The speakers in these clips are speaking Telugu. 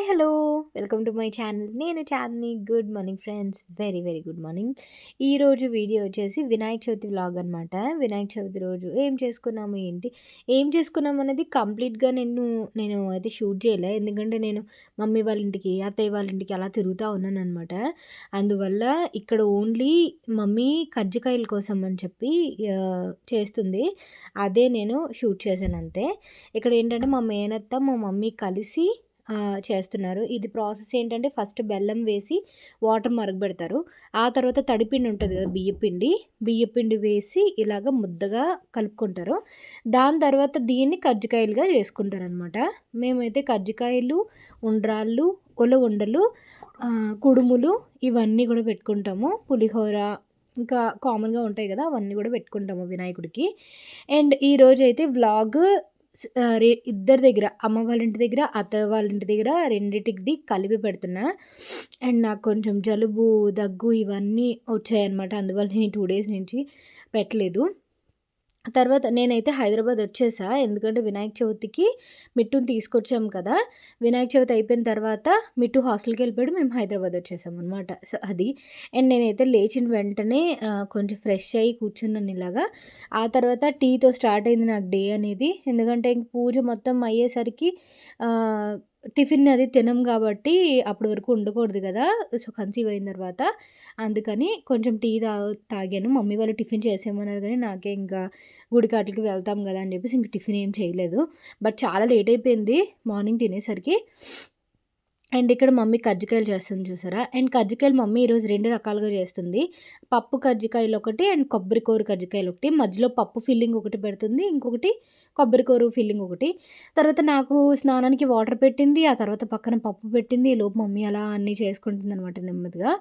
Hello! Welcome to my channel. నేను Chandini. Good morning friends. Very, very good morning. ఈరోజు వీడియో వచ్చేసి వినాయక చవితి వ్లాగ్ అనమాట. వినాయక చవితి రోజు ఏం చేసుకున్నాము, ఏంటి, ఏం చేసుకున్నాము అనేది కంప్లీట్‌గా నేను అయితే షూట్ చేయలే. ఎందుకంటే నేను మమ్మీ వాళ్ళ ఇంటికి, అత్తయ్య వాళ్ళ ఇంటికి అలా తిరుగుతా ఉన్నాననమాట. అందువల్ల ఇక్కడ ఓన్లీ మమ్మీ కజ్జికాయల కోసం అని చెప్పి చేస్తుంది. అదే నేను షూట్ చేశానంతే. ఇక్కడ ఏంటంటే మా మేనత్త, మా మమ్మీ కలిసి చేస్తున్నారు. ఇది ప్రాసెస్ ఏంటంటే ఫస్ట్ బెల్లం వేసి వాటర్ మరగబెడతారు. ఆ తర్వాత తడిపిండి ఉంటది కదా! బియ్యపిండి వేసి ఇలాగ ముద్దగా కలుపుకుంటారు. దాని తర్వాత దీన్ని కజ్జికాయలుగా చేసుకుంటారనమాట. మేమైతే కజ్జికాయలు, ఉండ్రాళ్ళు, ఉండలు, కుడుములు ఇవన్నీ కూడా పెట్టుకుంటాము. పులిహోర ఇంకా కామన్‌గా ఉంటాయి కదా! అవన్నీ కూడా పెట్టుకుంటాము వినాయకుడికి. అండ్ ఈరోజైతే వ్లాగ్ ఇద్దరి దగ్గర, అమ్మ వాళ్ళ ఇంటి దగ్గర, అత్తయ్య వాళ్ళ ఇంటి దగ్గర రెండిటికి కలిపి పెడుతున్నా. అండ్ నాకు కొంచెం జలుబు, దగ్గు ఇవన్నీ వచ్చాయన్నమాట. అందువల్ల నేను 2 డేస్ నుంచి పెట్టలేదు. తర్వాత నేనైతే హైదరాబాద్ వచ్చేసా. ఎందుకంటే వినాయక చవితికి మిట్టుని తీసుకొచ్చాం కదా! వినాయక చవితి అయిపోయిన తర్వాత మిట్టు హాస్టల్‌కి వెళ్ళిపోయాడు. మేము హైదరాబాద్ వచ్చేసామనమాట. సో, అది. అండ్ నేనైతే లేచిన వెంటనే కొంచెం ఫ్రెష్ అయ్యి కూర్చున్నాను ఇలాగా. ఆ తర్వాత టీతో స్టార్ట్ అయింది నాకు డే అనేది. ఎందుకంటే ఇంక పూజ మొత్తం అయ్యేసరికి టిఫిన్ అది తినం కాబట్టి అప్పటి వరకు ఉండకూడదు కదా! సో, కన్సీవ్ అయిన తర్వాత అందుకని కొంచెం టీ తాగాను. మమ్మీ వాళ్ళు టిఫిన్ చేసేయమన్నారు కానీ నాకే ఇంకా గుడికి ఆటిలకి వెళ్తాం కదా అని చెప్పేసి ఇంక టిఫిన్ ఏం చేయలేదు. బట్ చాలా లేట్ అయిపోయింది మార్నింగ్ తినేసరికి. అండ్ ఇక్కడ మమ్మీ కజ్జికాయలు చేస్తుంది చూసారా? అండ్ కజ్జికాయలు మమ్మీ ఈరోజు 2 రకాలుగా చేస్తుంది. పప్పు కజ్జికాయలు ఒకటి, అండ్ కొబ్బరి కూర కజ్జికాయలు ఒకటి. మధ్యలో పప్పు ఫిల్లింగ్ ఒకటి పెడుతుంది. ఇంకొకటి కొబ్బరి కూర ఫిల్లింగ్ ఒకటి. తర్వాత నాకు స్నానానికి వాటర్ పెట్టింది. ఆ తర్వాత పక్కన పప్పు పెట్టింది. ఈలోపు మమ్మీ అలా అన్నీ చేసుకుంటుందనమాట నెమ్మదిగా.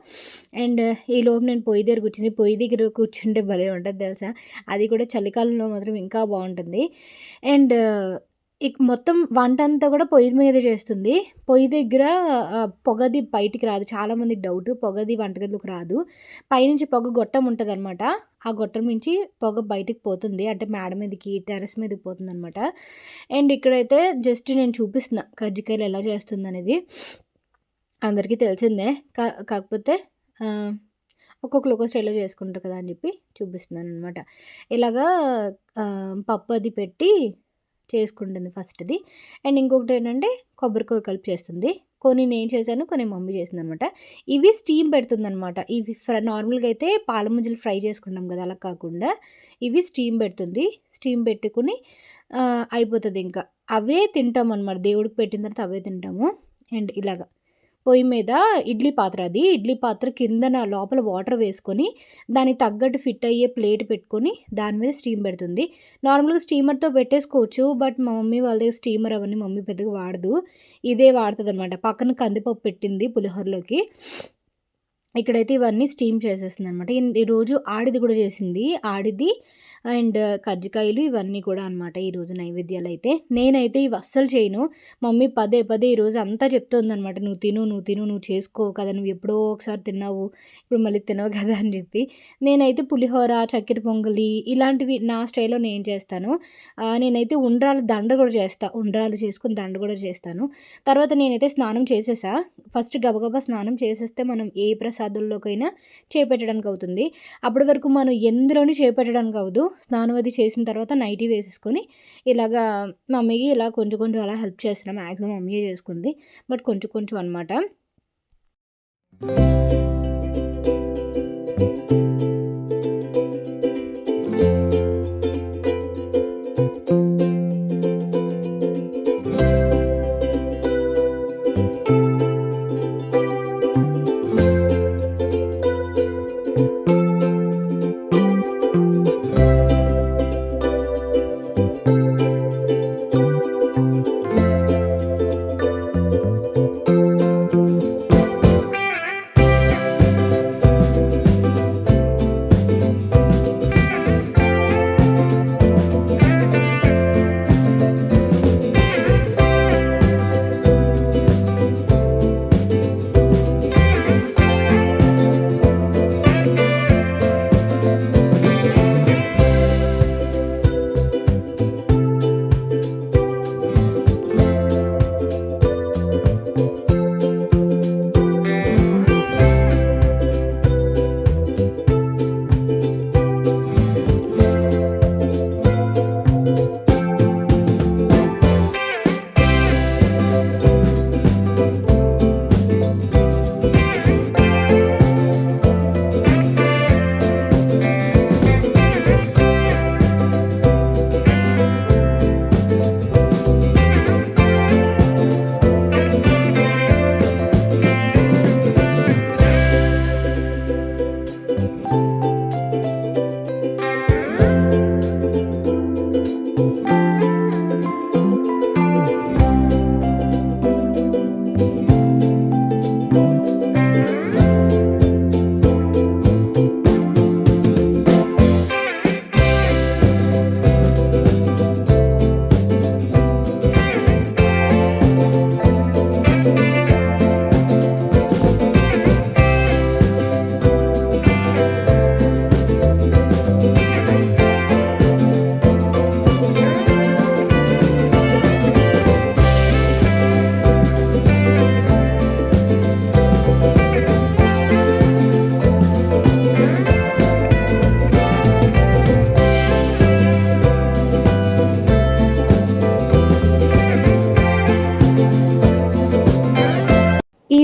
అండ్ ఈలోపు నేను పొయ్యి దగ్గర కూర్చుని, పొయ్యి దగ్గర కూర్చుంటే భలే ఉంటది తెలుసా! అది కూడా చలికాలంలో మాత్రం ఇంకా బావుంటుంది. అండ్ మొత్తం వంటంతా కూడా పొయ్యి మీద చేస్తుంది. పొయ్యి దగ్గర పొగది బయటికి రాదు. చాలామందికి డౌటు. పొగది వంటగదిలోకి రాదు. పైనుంచి పొగ గొట్టం ఉంటదనమాట. ఆ గొట్టం నుంచి పొగ బయటికి పోతుంది. అంటే మేడ మీదకి, టెర్రస్ మీదకి పోతుందనమాట. అండ్ ఇక్కడైతే జస్ట్ నేను చూపిస్తున్నా కజ్జికాయలు ఎలా చేస్తుందనేది. అందరికీ తెలిసిందే. కాకపోతే ఒక్కొక్కళ్ళు ఒక్కో స్టైల్‌లో చేసుకుంటారు కదా అని చెప్పి చూపిస్తున్నాననమాట. ఇలాగా పప్పు అది పెట్టి చేసుకుంటుంది ఫస్ట్‌ది. అండ్ ఇంకొకటేంటంటే కొబ్బరికాయ కలిపి చేస్తుంది. కొన్ని నేను చేశాను, కొన్ని మమ్మీ చేసిందనమాట. ఇవి స్టీమ్ పెడుతుందనమాట. ఇవి నార్మల్‌గా అయితే పాల ముంజలు ఫ్రై చేసుకుంటాం కదా! అలా కాకుండా ఇవి స్టీమ్ పెడుతుంది. స్టీమ్ పెట్టుకొని అయిపోతదింక. అవే తింటామనమాట. దేవుడికి పెట్టిన తర్వాత అవే తింటాము. అండ్ ఇలాగ పొయ్యి మీద ఇడ్లీ పాత్ర అది. ఇడ్లీ పాత్ర కిందన లోపల వాటర్ వేసుకొని, దానికి తగ్గట్టు ఫిట్ అయ్యే ప్లేట్ పెట్టుకొని, దాని మీద స్టీమ్ పెడుతుంది. నార్మల్‌గా స్టీమర్‌తో పెట్టేసుకోవచ్చు. బట్ మా మమ్మీ వాళ్ళ దగ్గర స్టీమర్ అవన్నీ మమ్మీ పెద్దగా వాడదు. ఇదే వాడతదనమాట. పక్కన కందిపప్పు పెట్టింది పులిహోరలోకి. ఇక్కడైతే ఇవన్నీ స్టీమ్ చేసేస్తుందనమాట. ఈరోజు ఆడిది కూడా చేసింది. ఆడిది అండ్ కజ్జికాయలు ఇవన్నీ కూడా అనమాట ఈరోజు నైవేద్యాలైతే. నేనైతే ఇవి అస్సలు చేయను. మమ్మీ పదే పదే ఈరోజు అంతా చెప్తుందనమాట. "నువ్వు తిను, నువ్వు తిను, నువ్వు చేసుకోవు కదా! నువ్వు ఎప్పుడో ఒకసారి తిన్నావు. ఇప్పుడు మళ్ళీ తినవు కదా!" అని చెప్పి. నేనైతే పులిహోర, చక్కెర పొంగలి ఇలాంటివి నా స్టైల్‌లో నేను చేస్తాను. నేనైతే ఉండ్రాలు దండ కూడా చేస్తా. ఉండ్రాలు చేసుకొని దండ కూడా చేస్తాను. తర్వాత నేనైతే స్నానం చేసేసా. ఫస్ట్ గబగబా స్నానం చేసేస్తే మనం ఏ ప్రసాదంలోకైనా చేపెట్టడానికి అవుతుంది. అప్పటి వరకు మనం ఎందులోని చేపెట్టడానికి అవ్వదు. స్నానం అది చేసిన తర్వాత నైటీ వేసేసుకొని ఇలాగా మమ్మీకి ఇలా కొంచెం కొంచెం అలా హెల్ప్ చేస్తున్నా. మ్యాక్సిమం మమ్మీయే చేసుకుంది. బట్ కొంచెం కొంచెం అనమాట.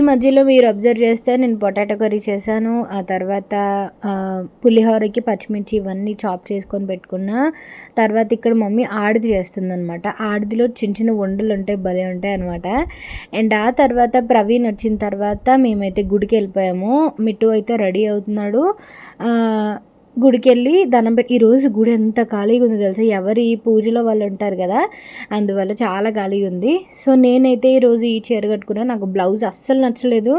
మధ్యలో మీరు అబ్జర్వ్ చేస్తే నేను పొటాటో కర్రీ చేశాను. ఆ తర్వాత పులిహోరకి పచ్చిమిర్చి ఇవన్నీ చాప్ చేసుకొని పెట్టుకున్నా. తర్వాత ఇక్కడ మమ్మీ ఆడిది చేస్తుందనమాట. ఆడిదిలో చిన్న చిన్న వండలు ఉంటాయి, భలే ఉంటాయి అనమాట. అండ్ ఆ తర్వాత ప్రవీణ్ వచ్చిన తర్వాత మేమైతే గుడికి వెళ్ళిపోయాము. మిట్టు అయితే రెడీ అవుతున్నాడు. గుడికెళ్ళి దండం పెట్టి, ఈరోజు గుడి ఎంత ఖాళీగా ఉందో తెలుసా, ఎవరి పూజలో వాళ్ళు ఉంటారు కదా, అందువల్ల చాలా ఖాళీగా ఉంది. సో నేనైతే ఈరోజు ఈ చీర కట్టుకున్నా. నాకు బ్లౌజ్ అస్సలు నచ్చలేదు.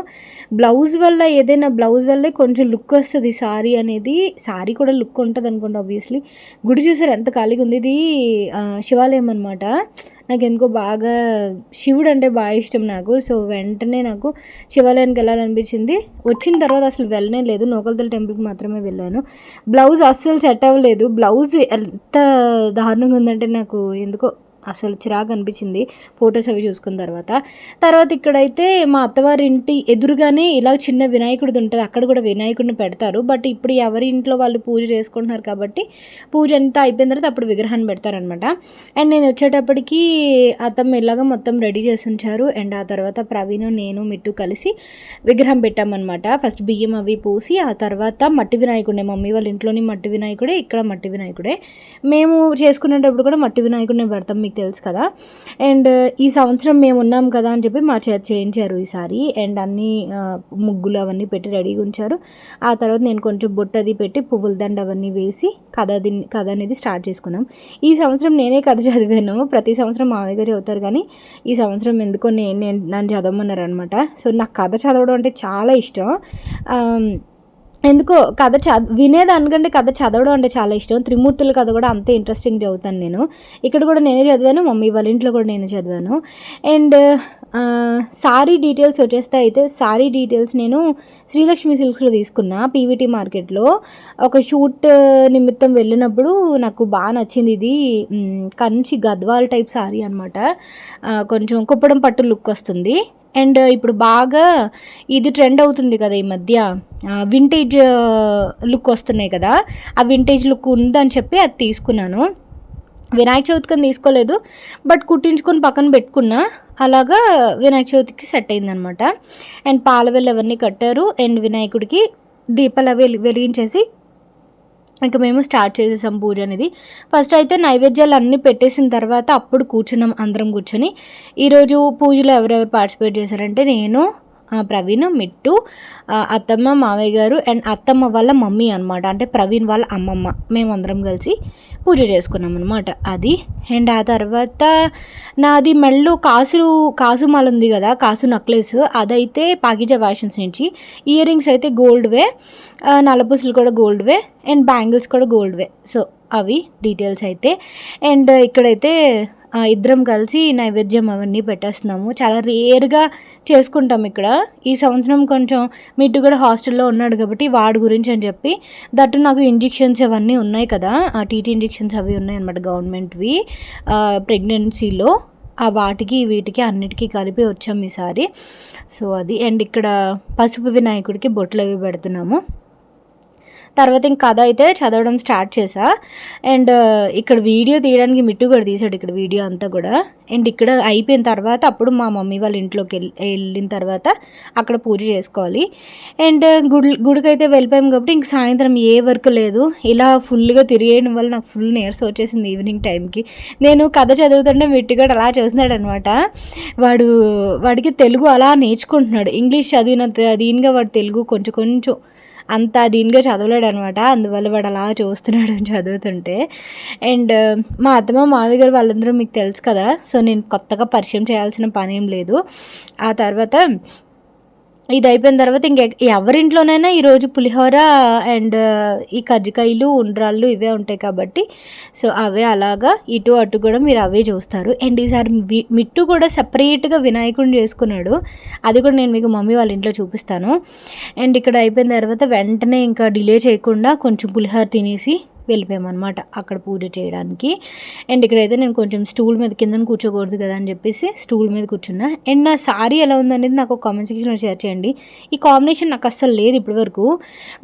బ్లౌజ్ వల్ల ఏదైనా బ్లౌజ్ వల్లే కొంచెం లుక్ వస్తుంది సారీ అనేది. సారీ కూడా లుక్ ఉంటుంది అనుకోండి ఆబ్వియస్లీ. గుడి చూసారు ఎంత ఖాళీగా ఉంది. ఇది శివాలయం అనమాట. నాకు ఎందుకో బాగా శివుడు అంటే బాగా ఇష్టం నాకు. సో వెంటనే నాకు శివాలయానికి వెళ్ళాలనిపించింది. వచ్చిన తర్వాత అసలు వెళ్ళనే లేదు, నూకలతల్లి టెంపుల్కి మాత్రమే వెళ్ళాను. బ్లౌజ్ అస్సలు సెట్ అవ్వలేదు. బ్లౌజ్ ఎంత దారుణంగా ఉందంటే నాకు ఎందుకో అసలు చిరాకు అనిపించింది ఫొటోస్ అవి చూసుకున్న తర్వాత ఇక్కడైతే మా అత్తవారి ఇంటి ఎదురుగానే ఇలా చిన్న వినాయకుడిది ఉంటుంది. అక్కడ కూడా వినాయకుడిని పెడతారు. బట్ ఇప్పుడు ఎవరి ఇంట్లో వాళ్ళు పూజ చేసుకుంటున్నారు కాబట్టి పూజ అంతా అయిపోయిన తర్వాత అప్పుడు విగ్రహాన్ని పెడతారనమాట. అండ్ నేను వచ్చేటప్పటికి అత్తమ్మ ఇలాగా మొత్తం రెడీ చేసి ఉంచారు. అండ్ ఆ తర్వాత ప్రవీణ్, నేను, మిట్టు కలిసి విగ్రహం పెట్టామన్నమాట. ఫస్ట్ బియ్యం అవి పూసి ఆ తర్వాత మట్టి వినాయకుడే. మమ్మీ వాళ్ళ ఇంట్లోని మట్టి వినాయకుడే, ఇక్కడ మట్టి వినాయకుడే. మేము చేసుకునేటప్పుడు కూడా మట్టి వినాయకుడిని పెడతాం, మీకు తెలుసు కదా. అండ్ ఈ సంవత్సరం మేము ఉన్నాం కదా అని చెప్పి మా చేత చేయించారు ఈసారి. అండ్ అన్నీ ముగ్గులు అవన్నీ పెట్టి రెడీగా ఉంచారు. ఆ తర్వాత నేను కొంచెం బొట్టు అది పెట్టి పువ్వుల దండ అవన్నీ వేసి కథ అనేది స్టార్ట్ చేసుకున్నాం. ఈ సంవత్సరం నేనే కథ చదివాను. ప్రతి సంవత్సరం మామయ్యగా చదువుతారు, కానీ ఈ సంవత్సరం ఎందుకో నన్ను చదవమన్నారు అనమాట. సో నాకు కథ చదవడం అంటే చాలా ఇష్టం. ఎందుకో కథ వినేదానికంటే కథ చదవడం అంటే చాలా ఇష్టం. త్రిమూర్తుల కథ కూడా అంతే ఇంట్రెస్టింగ్ చదువుతాను నేను. ఇక్కడ కూడా నేనే చదివాను, మమ్మీ వాళ్ళ ఇంట్లో కూడా నేనే చదివాను. అండ్ సారీ డీటెయిల్స్ వచ్చేస్తే అయితే సారీ డీటెయిల్స్ నేను శ్రీలక్ష్మి సిల్క్స్లో తీసుకున్నా, పీవీటీ మార్కెట్లో. ఒక షూట్ నిమిత్తం వెళ్ళినప్పుడు నాకు బాగా నచ్చింది. ఇది కంచి గద్వాల్ టైప్ సారీ అనమాట. కొంచెం కుప్పడం పట్టు లుక్ వస్తుంది. అండ్ ఇప్పుడు బాగా ఇది ట్రెండ్ అవుతుంది కదా ఈ మధ్య, వింటేజ్ లుక్ వస్తున్నాయి కదా, ఆ వింటేజ్ లుక్ ఉందని చెప్పి అది తీసుకున్నాను. వినాయక చవితికి తీసుకోలేదు, బట్ కుట్టించుకొని పక్కన పెట్టుకున్నా. అలాగా వినాయక చవితికి సెట్ అయిందనమాట. అండ్ పాలవెల్లు అవన్నీ కట్టారు. అండ్ వినాయకుడికి దీపాలు అవి వెలిగించేసి ఇంకా మేము స్టార్ట్ చేసేసాం పూజ అనేది. ఫస్ట్ అయితే నైవేద్యాలు అన్నీ పెట్టేసిన తర్వాత అప్పుడు కూర్చున్నాం అందరం కూర్చొని. ఈరోజు పూజలో ఎవరెవరు పార్టిసిపేట్ చేశారంటే నేను, ప్రవీణ్, మిట్టు, అత్తమ్మ, మావయ్య గారు అండ్ అత్తమ్మ వాళ్ళ మమ్మీ అనమాట, అంటే ప్రవీణ్ వాళ్ళ అమ్మమ్మ. మేమందరం కలిసి పూజ చేసుకున్నాం అనమాట అది. అండ్ ఆ తర్వాత నాది మెళ్ళు కాసు మాల ఉంది కదా, కాసు నెక్లెస్, అదైతే పాకిజా ఫ్యాషన్స్ నుంచి. ఇయర్ రింగ్స్ అయితే గోల్డ్వే, నల్లపూసలు కూడా గోల్డ్వే అండ్ బ్యాంగిల్స్ కూడా గోల్డ్వే. సో అవి డీటెయిల్స్ అయితే. అండ్ ఇక్కడైతే ఇద్దరం కలిసి నైవేద్యం అవన్నీ పెట్టేస్తున్నాము. చాలా రేర్గా చేసుకుంటాం ఇక్కడ. ఈ సంవత్సరం కొంచెం మిట్టు కూడా హాస్టల్లో ఉన్నాడు కాబట్టి వాడి గురించి అని చెప్పి, దట్టు నాకు ఇంజెక్షన్స్ అవన్నీ ఉన్నాయి కదా, టీటీ ఇంజెక్షన్స్ అవి ఉన్నాయి అనమాట గవర్నమెంట్వి ప్రెగ్నెన్సీలో. ఆ వాటికి వీటికి అన్నిటికీ కలిపి వచ్చాం ఈసారి. సో అది. అండ్ ఇక్కడ పసుపు వినాయకుడికి బొట్లు అవి పెడుతున్నాము. తర్వాత ఇంక కథ అయితే చదవడం స్టార్ట్ చేసా. అండ్ ఇక్కడ వీడియో తీయడానికి మిట్టు కూడా తీసాడు ఇక్కడ వీడియో అంతా కూడా. అండ్ ఇక్కడ అయిపోయిన తర్వాత అప్పుడు మా మమ్మీ వాళ్ళ ఇంట్లోకి వెళ్ళిన తర్వాత అక్కడ పూజ చేసుకోవాలి. అండ్ గుడికి అయితే వెళ్ళిపోయాం కాబట్టి ఇంక సాయంత్రం ఏ వర్క్ లేదు. ఇలా ఫుల్గా తిరిగేయడం వల్ల నాకు ఫుల్ నీరసం వచ్చేసింది ఈవినింగ్ టైంకి. నేను కథ చదువుతుంటే మిట్టు కూడా అలా చూస్తున్నాడు అనమాట. వాడికి తెలుగు అలా నేర్చుకుంటున్నాడు. ఇంగ్లీష్ చదివినంత దీనిగా వాడు తెలుగు కొంచెం అంత దీనిగా చదవలేడు అనమాట. అందువల్ల వాడు అలా చూస్తున్నాడు చదువుతుంటే. అండ్ మా అత్తమ్మ, మావయ్య గారు వాళ్ళందరూ మీకు తెలుసు కదా. సో నేను కొత్తగా పరిచయం చేయాల్సిన పని ఏం లేదు. ఆ తర్వాత ఇది అయిపోయిన తర్వాత ఎవరింట్లోనైనా ఈరోజు పులిహోర అండ్ ఈ కజ్జికాయలు, ఉండ్రాళ్ళు ఇవే ఉంటాయి కాబట్టి సో అవే అలాగా ఇటు అటు కూడా మీరు అవే చూస్తారు. అండ్ ఈసారి మిట్టు కూడా సపరేట్గా వినాయకుడిని చేసుకున్నాడు. అది కూడా నేను మీకు మమ్మీ వాళ్ళ ఇంట్లో చూపిస్తాను. అండ్ ఇక్కడ అయిపోయిన తర్వాత వెంటనే ఇంకా డిలే చేయకుండా కొంచెం పులిహోర తినేసి వెళ్ళిపోయామన్నమాట అక్కడ పూజ చేయడానికి. అండ్ ఇక్కడైతే నేను కొంచెం స్టూల్ మీద కిందన కూర్చోకూడదు కదా అని చెప్పేసి స్టూల్ మీద కూర్చున్నా. అండ్ నా సారీ ఎలా ఉందనేది నాకు కామెంట్ సెక్షన్లో షేర్ చేయండి. ఈ కాంబినేషన్ నాకు అస్సలు లేదు ఇప్పటివరకు,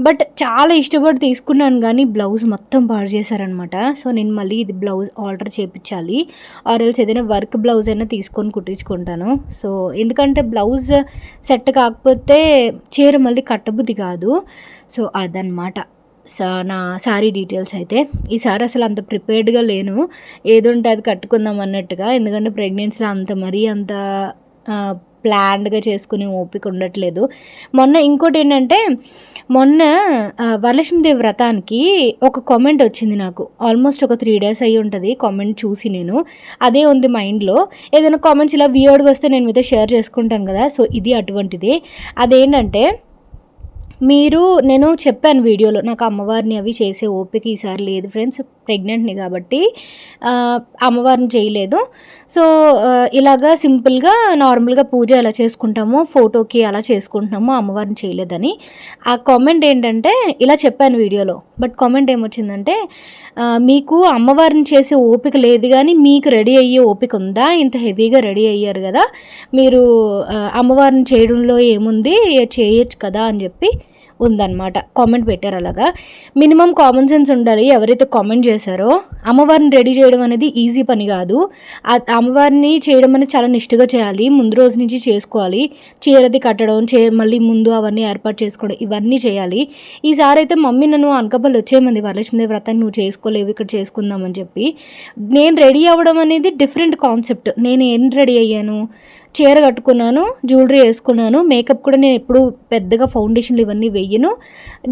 బట్ చాలా ఇష్టపడి తీసుకున్నాను కానీ బ్లౌజ్ మొత్తం పాడు చేశారనమాట. సో నేను మళ్ళీ ఇది బ్లౌజ్ ఆర్డర్ చేయించాలి, ఆర్ఎల్స్ ఏదైనా వర్క్ బ్లౌజ్ అయినా తీసుకొని కుట్టించుకుంటాను. సో ఎందుకంటే బ్లౌజ్ సెట్ కాకపోతే చీర మళ్ళీ కట్టబుద్ధి కాదు. సో అదనమాట నా శారీ డీటెయిల్స్ అయితే. ఈసారి అసలు అంత ప్రిపేర్డ్గా లేను, ఏదుంటే అది కట్టుకుందాం అన్నట్టుగా. ఎందుకంటే ప్రెగ్నెన్సీలో అంత మరీ అంత ప్లాన్డ్గా చేసుకునే ఓపిక ఉండట్లేదు. మొన్న ఇంకోటి ఏంటంటే, మొన్న వరలక్ష్మీదేవి వ్రతానికి ఒక కామెంట్ వచ్చింది నాకు. ఆల్మోస్ట్ ఒక 3 days అయ్యి ఉంటుంది కామెంట్ చూసి. నేను అదే ఉంది మైండ్లో. ఏదైనా కామెంట్స్ ఇలా వియర్డ్గా వస్తే నేను మీతో షేర్ చేసుకుంటాను కదా, సో ఇది అటువంటిది. అదేంటంటే, నేను చెప్పాను వీడియోలో, నాకు అమ్మవారిని అవి చేసే ఓపిక ఈసారి లేదు ఫ్రెండ్స్, ప్రెగ్నెంట్ని కాబట్టి అమ్మవారిని చేయలేదు. సో ఇలాగా సింపుల్గా నార్మల్గా పూజ ఎలా చేసుకుంటామో ఫోటోకి అలా చేసుకుంటున్నామో, అమ్మవారిని చేయలేదని. ఆ కామెంట్ ఏంటంటే ఇలా చెప్పాను వీడియోలో, బట్ కామెంట్ ఏమొచ్చిందంటే, మీకు అమ్మవారిని చేసే ఓపిక లేదు కానీ మీకు రెడీ అయ్యే ఓపిక ఉందా, ఇంత హెవీగా రెడీ అయ్యారు కదా మీరు, అమ్మవారిని చేయడంలో ఏముంది, చేయొచ్చు కదా అని చెప్పి ఉందన్నమాట కామెంట్ పెట్టారు. అలాగా మినిమం కామన్ సెన్స్ ఉండాలి. ఎవరైతే కామెంట్ చేశారో, అమ్మవారిని రెడీ చేయడం అనేది ఈజీ పని కాదు. అమ్మవారిని చేయడం అనేది చాలా నిష్ఠగా చేయాలి, ముందు రోజు నుంచి చేసుకోవాలి. చీరది కట్టడం, మళ్ళీ ముందు అవన్నీ ఏర్పాటు చేసుకోవడం, ఇవన్నీ చేయాలి. ఈసారి అయితే మమ్మీ నన్ను అనకాపల్లి వచ్చేయమంది, వరలక్ష్మీదేవి వ్రతాన్ని నువ్వు చేసుకోలేవు, ఇక్కడ చేసుకుందామని చెప్పి. నేను రెడీ అవ్వడం అనేది డిఫరెంట్ కాన్సెప్ట్. నేను ఏం రెడీ అయ్యాను, చీర కట్టుకున్నాను, జ్యువెలరీ వేసుకున్నాను, మేకప్ కూడా నేను ఎప్పుడు పెద్దగా ఫౌండేషన్లు ఇవన్నీ వెయ్యను,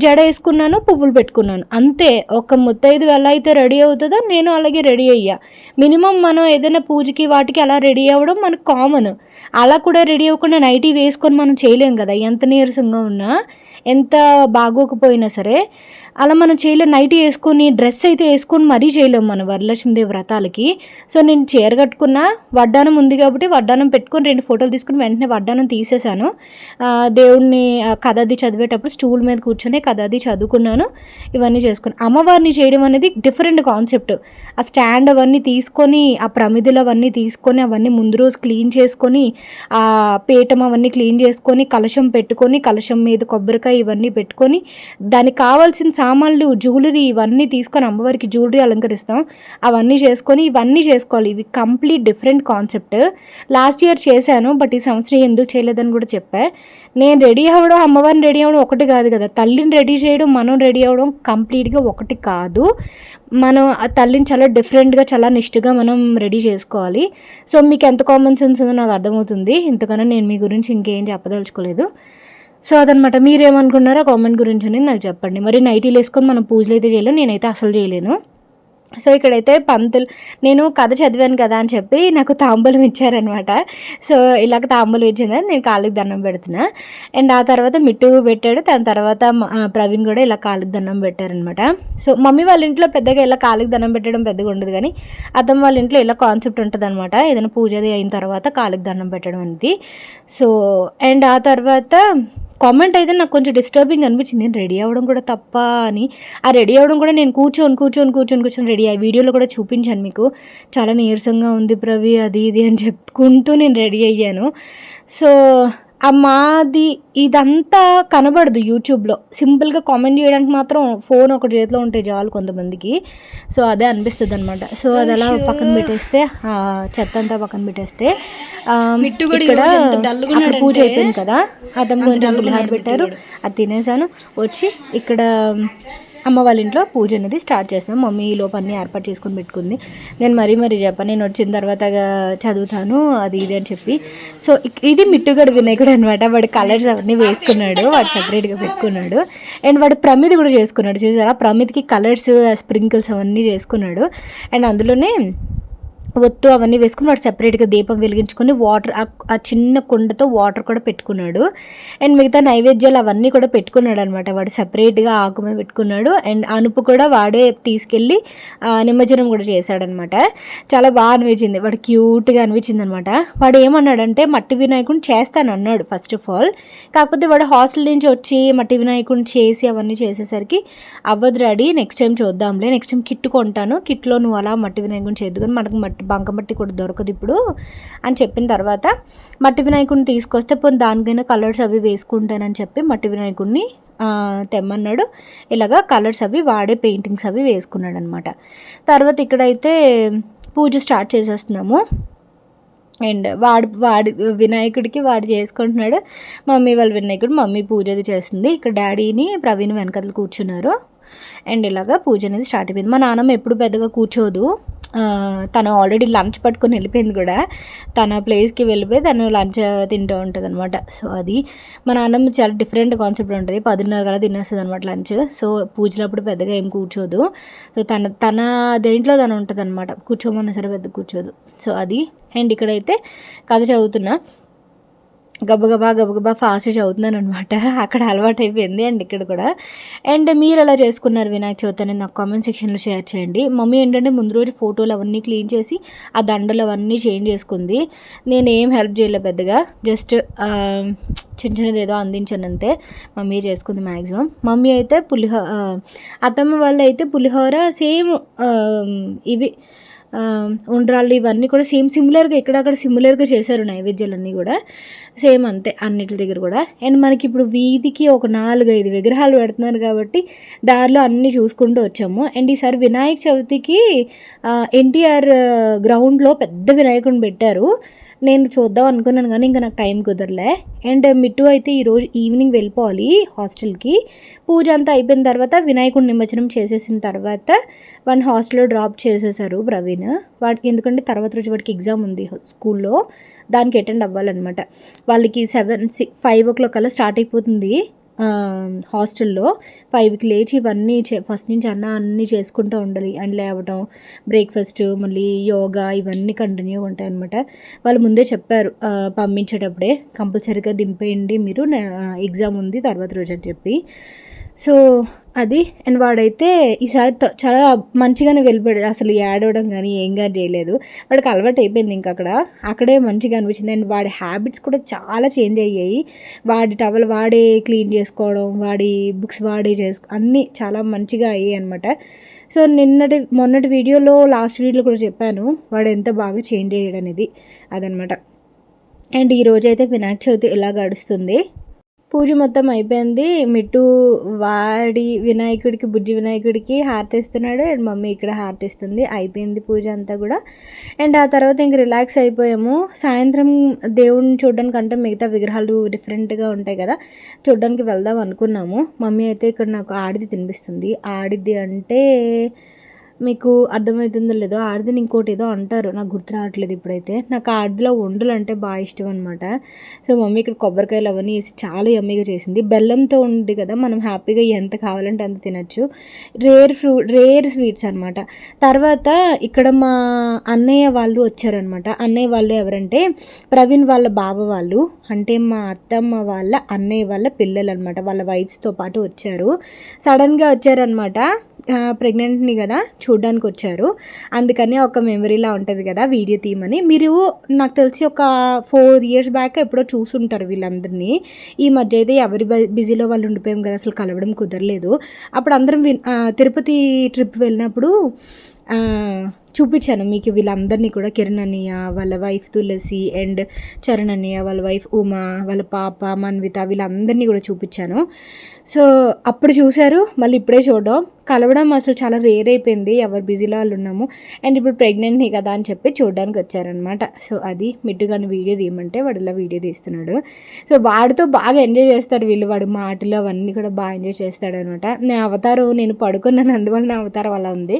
జడ వేసుకున్నాను, పువ్వులు పెట్టుకున్నాను, అంతే. ఒక ముత్తైదు ఎలా అయితే రెడీ అవుతుందో నేను అలాగే రెడీ అయ్యా. మినిమం మనం ఏదైనా పూజకి వాటికి అలా రెడీ అవ్వడం మనకు కామన్. అలా కూడా రెడీ అవ్వకుండా నైటీ వేసుకొని మనం చేయలేం కదా, ఎంత నీరసంగా ఉన్నా, ఎంత బాగోకపోయినా సరే అలా మనం చేయలేం. నైటీ వేసుకొని డ్రెస్ అయితే వేసుకొని మరీ చేయలేం మన వరలక్ష్మీదేవి వ్రతాలకి. సో నేను చీర కట్టుకున్న, వడ్డానం ఉంది కాబట్టి వడ్డానం పెట్టుకొని 2 ఫోటోలు తీసుకుని వెంటనే వడ్డానం తీసేశాను. దేవుడిని కథది చదివేటప్పుడు స్టూల్ మీద కూర్చొని కథది చదువుకున్నాను, ఇవన్నీ చేసుకున్నాను. అమ్మవారిని చేయడం అనేది డిఫరెంట్ కాన్సెప్ట్. ఆ స్టాండ్ అవన్నీ తీసుకొని, ఆ ప్రమిదలు అవన్నీ తీసుకొని, అవన్నీ ముందు రోజు క్లీన్ చేసుకొని, ఆ పీఠం అవన్నీ క్లీన్ చేసుకొని, కలశం పెట్టుకొని, కలశం మీద కొబ్బరికాయ ఇవన్నీ పెట్టుకొని, దానికి కావాల్సిన సామాన్లు, జ్యువెలరీ ఇవన్నీ తీసుకొని, అమ్మవారికి జ్యువెలరీ అలంకరిస్తాం, అవన్నీ చేసుకొని, ఇవన్నీ చేసుకోవాలి. ఇవి complete different concept. Last year చేశాను, బట్ ఈ సంవత్సరం ఎందుకు చేయలేదని కూడా చెప్పా. నేను రెడీ అవ్వడం, అమ్మవారిని రెడీ అవ్వడం ఒకటి కాదు కదా, తల్లిని రెడీ చేయడం, మనం రెడీ అవ్వడం కంప్లీట్గా ఒకటి కాదు. మనం ఆ తల్లిని చాలా డిఫరెంట్గా, చాలా నిష్ఠగా మనం రెడీ చేసుకోవాలి. సో మీకు ఎంత కామన్ సెన్స్ ఉందో నాకు అర్థమవుతుంది. ఇంతకన్నా నేను మీ గురించి ఇంకేం చెప్పదలుచుకోలేదు. సో అదనమాట. మీరేమనుకున్నారో కామెంట్ గురించి అని నాకు చెప్పండి. మరి నైటీలు వేసుకొని మనం పూజలు అయితే చేయలేను, నేనైతే అసలు చేయలేను. సో ఇక్కడైతే పంతులు, నేను కథ చదివాను కదా అని చెప్పి నాకు తాంబూలం ఇచ్చారనమాట. సో ఇలాగ తాంబూలం ఇచ్చిందని నేను కాళ్ళకి దండం పెడుతున్నా. అండ్ ఆ తర్వాత మిట్టు పెట్టాడు, దాని తర్వాత ప్రవీణ్ కూడా ఇలా కాళ్ళకి దండం పెట్టారనమాట. సో మమ్మీ వాళ్ళ ఇంట్లో పెద్దగా ఇలా కాళ్ళకి దండం పెట్టడం పెద్దగా ఉండదు, కానీ అత్తమ్మ వాళ్ళ ఇంట్లో ఇలా కాన్సెప్ట్ ఉంటుంది అనమాట. ఏదైనా పూజ అయిన తర్వాత కాళ్ళకి దండం పెట్టడం అనేది. సో అండ్ ఆ తర్వాత కామెంట్ అయితే నాకు కొంచెం డిస్టర్బింగ్ అనిపించింది, నేను రెడీ అవ్వడం కూడా తప్ప అని. ఆ రెడీ అవ్వడం కూడా నేను కూర్చొని రెడీ అయ్యి వీడియోలో కూడా చూపించాను మీకు. చాలా నీరసంగా ఉంది ప్రవి, అది ఇది అని చెప్పుకుంటూ నేను రెడీ అయ్యాను. సో మాది ఇదంతా కనబడదు యూట్యూబ్లో. సింపుల్గా కామెంట్ చేయడానికి మాత్రం ఫోన్ ఒక చేతిలో ఉంటే చాలు కొంతమందికి. సో అదే అనిపిస్తుంది అనమాట. సో అది అలా పక్కన పెట్టేస్తే, చెత్త అంతా పక్కన పెట్టేస్తే, ఇక్కడ పూజ అయిపోయింది కదా, అతను కొంచెం పులిహార పెట్టారు, అది తినేసాను. వచ్చి ఇక్కడ అమ్మ వాళ్ళ ఇంట్లో పూజ అనేది స్టార్ట్ చేస్తున్నాం. మమ్మీ ఈ లోపు అన్నీ ఏర్పాటు చేసుకొని పెట్టుకుంది. నేను మరీ చెప్పాను, నేను వచ్చిన తర్వాత చదువుతాను అది ఇది అని చెప్పి. సో ఇది మిట్టుగడు వినాయకుడు అనమాట. వాడు కలర్స్ అవన్నీ వేసుకున్నాడు, వాడు సపరేట్గా పెట్టుకున్నాడు. అండ్ వాడు ప్రమిది కూడా చేసుకున్నాడు. చూసారా, ప్రమిదికి కలర్స్, స్ప్రింకిల్స్ అవన్నీ చేసుకున్నాడు. అండ్ అందులోనే ఒత్తు అవన్నీ వేసుకుని వాడు సెపరేట్గా దీపం వెలిగించుకొని వాటర్ ఆ చిన్న కుండతో వాటర్ కూడా పెట్టుకున్నాడు. అండ్ మిగతా నైవేద్యాలు అవన్నీ కూడా పెట్టుకున్నాడు అనమాట. వాడు సెపరేట్గా ఆకుమే పెట్టుకున్నాడు. అండ్ అనుపు కూడా వాడే తీసుకెళ్ళి నిమజ్జనం కూడా చేశాడనమాట. చాలా బాగా అనిపించింది, వాడు క్యూట్గా అనిపించింది అనమాట. వాడు ఏమన్నాడంటే మట్టి వినాయకుడిని చేస్తాను అన్నాడు ఫస్ట్ ఆఫ్ ఆల్. కాకపోతే వాడు హాస్టల్ నుంచి వచ్చి మట్టి వినాయకుడిని చేసి అవన్నీ చేసేసరికి అవ్వదు డాడీ, నెక్స్ట్ టైం చూద్దాంలే, నెక్స్ట్ టైం కిట్ కొంటాను, కిట్లో నువ్వు అలా మట్టి వినాయకుడిని చేద్దు కానీ మనకు బంకమట్టి కూడా దొరకదు ఇప్పుడు అని చెప్పిన తర్వాత మట్టి వినాయకుడిని తీసుకొస్తే పోనీ దానికైనా కలర్స్ అవి వేసుకుంటానని చెప్పి మట్టి వినాయకుడిని తెమ్మన్నాడు. ఇలాగా కలర్స్ అవి వాడే పెయింటింగ్స్ అవి వేసుకున్నాడు అనమాట. తర్వాత ఇక్కడైతే పూజ స్టార్ట్ చేసేస్తున్నాము. అండ్ వాడి వినాయకుడికి వాడు చేసుకుంటున్నాడు. మమ్మీ వాళ్ళ వినాయకుడు మమ్మీ పూజ అది చేస్తుంది. ఇక్కడ డాడీని ప్రవీణ్ వెనకలు కూర్చున్నారు. అండ్ ఇలాగా పూజ అనేది స్టార్ట్ అయిపోయింది. మా నాన్నమ్మ ఎప్పుడు పెద్దగా కూర్చోదు, తను ఆల్రెడీ లంచ్ పట్టుకొని వెళ్ళిపోయింది కూడా. తన ప్లేస్కి వెళ్ళిపోయి తను లంచ్ తింటూ ఉంటుంది అనమాట. సో అది మా నాన్నమ్మ చాలా డిఫరెంట్ కాన్సెప్ట్ ఉంటుంది. 10:30 కల్లా తినేస్తుంది అనమాట లంచ్. సో పూజలప్పుడు పెద్దగా ఏం కూర్చోదు. సో తన దేంట్లో తను ఉంటుంది అనమాట, కూర్చోమన్నా సరే పెద్ద కూర్చోదు. సో అది. అండ్ ఇక్కడైతే కథ చదువుతున్నా, గబగబా ఫాస్ట్ చదువుతున్నాను అనమాట. అక్కడ అలవాటు అయిపోయింది. అండ్ ఇక్కడ కూడా. అండ్ మీరు ఎలా చేసుకున్నారు వినాయక చవితి అనేది నాకు కామెంట్ సెక్షన్లో షేర్ చేయండి. మమ్మీ ఏంటంటే ముందు రోజు ఫోటోలు అవన్నీ క్లీన్ చేసి ఆ దండలు అవన్నీ చేంజ్ చేసుకుంది. నేను ఏం హెల్ప్ చేయలేదు పెద్దగా, జస్ట్ చిన్నది ఏదో అందించాను అంతే. మమ్మీ చేసుకుంది మ్యాక్సిమం. మమ్మీ అయితే అత్తమ్మ వాళ్ళు అయితే పులిహోర సేమ్ ఇవి ఉండ్రాళ్ళు ఇవన్నీ కూడా సిమిలర్గా ఇక్కడక్కడ సిమిలర్గా చేశారు. నైవేద్యాలన్నీ కూడా సేమ్ అంతే అన్నిటి దగ్గర కూడా. అండ్ మనకి ఇప్పుడు వీధికి ఒక 4-5 విగ్రహాలు పెడుతున్నారు కాబట్టి దారిలో అన్నీ చూసుకుంటూ వచ్చాము. అండ్ ఈసారి వినాయక చవితికి ఎన్టీఆర్ గ్రౌండ్లో పెద్ద వినాయకుడిని పెట్టారు. నేను చూద్దాం అనుకున్నాను కానీ ఇంకా నాకు టైం కుదరలే. అండ్ మిట్టు అయితే ఈరోజు ఈవినింగ్ వెళ్ళిపోవాలి హాస్టల్కి. పూజ అంతా అయిపోయిన తర్వాత వినాయకుడిని నిమజ్జనం చేసేసిన తర్వాత వాడిని హాస్టల్లో డ్రాప్ చేసేసారు ప్రవీణ్. వాడికి ఎందుకంటే తర్వాత రోజు వాడికి ఎగ్జామ్ ఉంది స్కూల్లో, దానికి అటెండ్ అవ్వాలన్నమాట. వాళ్ళకి 5 o'clock కల్లా స్టార్ట్ అయిపోతుంది హాస్టల్లో. 5కి లేచి ఇవన్నీ ఫస్ట్ నుంచి అన్నీ చేసుకుంటూ ఉండాలి. అండ్ లేవటం, బ్రేక్ఫాస్ట్, మళ్ళీ యోగా ఇవన్నీ కంటిన్యూ ఉంటాయి అనమాట. వాళ్ళు ముందే చెప్పారు పంపించేటప్పుడే కంపల్సరీగా దింపేయండి మీరు, ఎగ్జామ్ ఉంది తర్వాత రోజు అని చెప్పి. సో అది. అండ్ వాడైతే ఈసారి చాలా మంచిగానే వెళ్ళిపోయాడు, అసలు ఏడవడం కానీ ఏం కానీ చేయలేదు. వాడికి అలవాటు అయిపోయింది ఇంకా అక్కడే మంచిగా అనిపించింది. అండ్ వాడి హ్యాబిట్స్ కూడా చాలా చేంజ్ అయ్యాయి. వాడి టవల్ వాడే క్లీన్ చేసుకోవడం, వాడి బుక్స్ వాడే అన్నీ చాలా మంచిగా అయ్యాయి అనమాట. సో మొన్నటి వీడియోలో లాస్ట్ వీడియోలో కూడా చెప్పాను వాడు ఎంత బాగా చేంజ్ అయ్యాడు అనేది, అదనమాట. అండ్ ఈరోజైతే వినాయక చవితి ఇలా గడుస్తుంది. పూజ మొత్తం అయిపోయింది. మిట్టు వాడి వినాయకుడికి, బుజ్జి వినాయకుడికి హారతిస్తున్నాడు. అండ్ మమ్మీ ఇక్కడ హారతిస్తుంది. అయిపోయింది పూజ అంతా కూడా. అండ్ ఆ తర్వాత ఇంక రిలాక్స్ అయిపోయాము. సాయంత్రం దేవుడిని చూడడానికంటే మిగతా విగ్రహాలు డిఫరెంట్గా ఉంటాయి కదా, చూడడానికి వెళ్దాం అనుకున్నాము. మమ్మీ అయితే ఇక్కడ నాకు ఆడిది తినిపిస్తుంది. ఆడిది అంటే మీకు అర్థమవుతుందో లేదో, ఆడిదని ఇంకోటి ఏదో అంటారు, నాకు గుర్తు రావట్లేదు ఇప్పుడైతే. నాకు ఆడిలో వండలు అంటే బాగా ఇష్టం అనమాట. సో మమ్మీ ఇక్కడ కొబ్బరికాయలు అవన్నీ వేసి చాలా యమ్మీగా చేసింది. బెల్లంతో ఉంది కదా, మనం హ్యాపీగా ఎంత కావాలంటే అంత తినచ్చు. రేర్ స్వీట్స్ అనమాట. తర్వాత ఇక్కడ మా అన్నయ్య వాళ్ళు వచ్చారనమాట. అన్నయ్య వాళ్ళు ఎవరంటే ప్రవీణ్ వాళ్ళ బావ వాళ్ళు, అంటే మా అత్తమ్మ వాళ్ళ అన్నయ్య వాళ్ళ పిల్లలు అనమాట. వాళ్ళ వైఫ్స్తో పాటు వచ్చారు. సడన్గా వచ్చారనమాట. ప్రెగ్నెంట్ని కదా చూడ్డానికి వచ్చారు. అందుకని ఒక మెమరీలా ఉంటుంది కదా వీడియో తీయమని. మీరు నాకు తెలిసి ఒక 4 years బ్యాక్ ఎప్పుడో చూసుంటారు వీళ్ళందరినీ. ఈ మధ్య అయితే ఎవరి బిజీలో వాళ్ళు ఉండిపోయాం కదా, అసలు కలవడం కుదరలేదు. అప్పుడు అందరం తిరుపతి ట్రిప్ వెళ్ళినప్పుడు చూపించాను మీకు వీళ్ళందరినీ కూడా. కిరణ్ అన్నయ్య వాళ్ళ వైఫ్ తులసి, అండ్ చరణ్ అన్నయ్య వాళ్ళ వైఫ్ ఉమా, వాళ్ళ పాప మన్విత, వీళ్ళందరినీ కూడా చూపించాను. సో అప్పుడు చూశారు, మళ్ళీ ఇప్పుడే చూడడం, కలవడం అసలు చాలా రేర్ అయిపోయింది. ఎవరు బిజీలో వాళ్ళు ఉన్నాము. అండ్ ఇప్పుడు ప్రెగ్నెంట్ని కదా అని చెప్పి చూడడానికి వచ్చారనమాట. సో అది మిట్టుగాని వీడియో తీయమంటే వాడు ఇలా వీడియో తీస్తున్నాడు. సో వాడితో బాగా ఎంజాయ్ చేస్తారు వీళ్ళు. వాడు మాటలు అవన్నీ కూడా బాగా ఎంజాయ్ చేస్తాడనమాట. నా అవతారం నేను పడుకున్నాను, అందువల్ల నా అవతారం అలా ఉంది.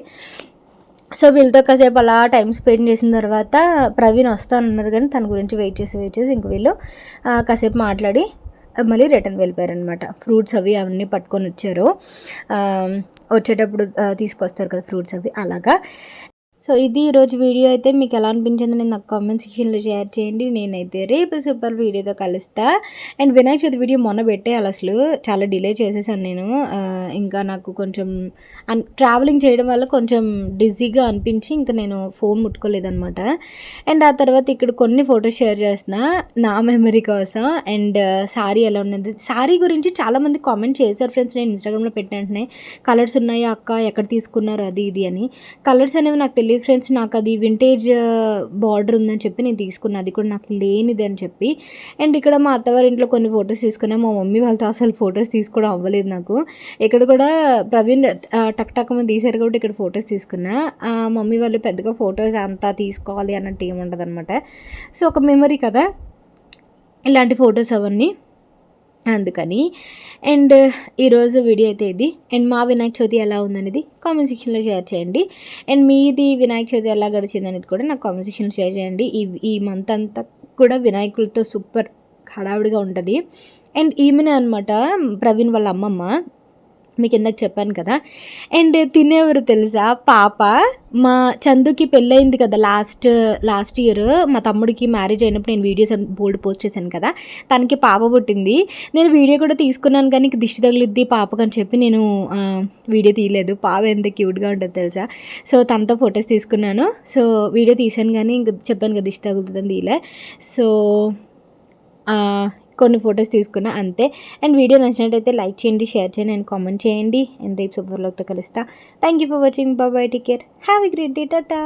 సో వీళ్ళతో కాసేపు అలా టైం స్పెండ్ చేసిన తర్వాత ప్రవీణ్ వస్తానన్నారు కానీ తన గురించి వెయిట్ చేసి ఇంక వీళ్ళు కాసేపు మాట్లాడి మళ్ళీ రిటర్న్ వెళ్ళిపోయారనమాట. ఫ్రూట్స్ అవన్నీ పట్టుకొని వచ్చారు. వచ్చేటప్పుడు తీసుకొస్తారు కదా ఫ్రూట్స్ అవి, అలాగా. సో ఇది ఈరోజు వీడియో అయితే మీకు ఎలా అనిపించిందో నేను నాకు కామెంట్ సెక్షన్లో షేర్ చేయండి. నేనైతే రేపు సూపర్ వీడియోతో కలుస్తా. అండ్ వినాయక చవితి వీడియో మొన్న పెట్టేయాలి, అసలు చాలా డిలే చేసేసాను నేను. ఇంకా నాకు కొంచెం ట్రావెలింగ్ చేయడం వల్ల కొంచెం బిజీగా అనిపించి ఇంకా నేను ఫోన్ ముట్టుకోలేదనమాట. అండ్ ఆ తర్వాత ఇక్కడ కొన్ని ఫొటోస్ షేర్ చేస్తున్నా నా మెమరీ కోసం. అండ్ శారీ ఎలా ఉన్నది, శారీ గురించి చాలామంది కామెంట్ చేశారు ఫ్రెండ్స్. నేను ఇన్స్టాగ్రామ్లో పెట్టిన వెంటనే కలర్స్ ఉన్నాయా అక్క, ఎక్కడ తీసుకున్నారు అది ఇది అని. కలర్స్ అనేవి నాకు తెలియదు ఫ్రెండ్స్. నాకు అది వింటేజ్ బార్డర్ ఉందని చెప్పి నేను తీసుకున్నాను, అది కూడా నాకు లేనిది అని చెప్పి. అండ్ ఇక్కడ మా అత్తవారి ఇంట్లో కొన్ని ఫొటోస్ తీసుకున్నాను. మా మమ్మీ వాళ్ళతో అసలు ఫొటోస్ తీసుకోవడం అవ్వలేదు నాకు. ఇక్కడ కూడా ప్రవీణ్ టక్ టక్ మంది తీశారు కాబట్టి ఇక్కడ ఫొటోస్ తీసుకున్నా. మమ్మీ వాళ్ళు పెద్దగా ఫొటోస్ అంతా తీసుకోవాలి అన్నట్టు ఏముండదు అనమాట. సో ఒక మెమరీ కదా ఇలాంటి ఫొటోస్ అవన్నీ, అందుకని. అండ్ ఈరోజు వీడియో అయితే ఇది. అండ్ మా వినాయక చవితి ఎలా ఉందనేది కామెంట్ సెక్షన్లో షేర్ చేయండి. అండ్ మీది వినాయక చవితి ఎలా గడిచింది అనేది కూడా నాకు కామెంట్ సెక్షన్లో షేర్ చేయండి. ఈ మంత్ అంతా కూడా వినాయకులతో సూపర్ హడావుడిగా ఉంటుంది. అండ్ ఈమెనే అనమాట ప్రవీణ్ వాళ్ళ అమ్మమ్మ, మీకు ఇందాక చెప్పాను కదా. అండ్ తినేవారు తెలుసా, పాప మా చందుకి పెళ్ళయింది కదా లాస్ట్ ఇయర్. మా తమ్ముడికి మ్యారేజ్ అయినప్పుడు నేను వీడియోస్ బోల్డ్ పోస్ట్ చేశాను కదా, తనకి పాప పుట్టింది. నేను వీడియో కూడా తీసుకున్నాను కానీ దిష్టి తగిలిద్ది పాపకు అని చెప్పి నేను వీడియో తీయలేదు. పాప ఎంత క్యూట్గా ఉంటుంది తెలుసా. సో తనతో ఫొటోస్ తీసుకున్నాను. సో వీడియో తీసాను కానీ ఇంక చెప్పాను కదా దిష్టి తగులుతుందని తీయలే. సో కొన్ని ఫొటోస్ తీసుకున్నా అంతే. అండ్ వీడియో నచ్చినట్టయితే లైక్ చేయండి, షేర్ చేయండి అండ్ కామెంట్ చేయండి. అండ్ రేపు సూపర్ వ్లాగ్తో కలుస్తా. Thank you for watching. Bye, take care, have a great day, Tata.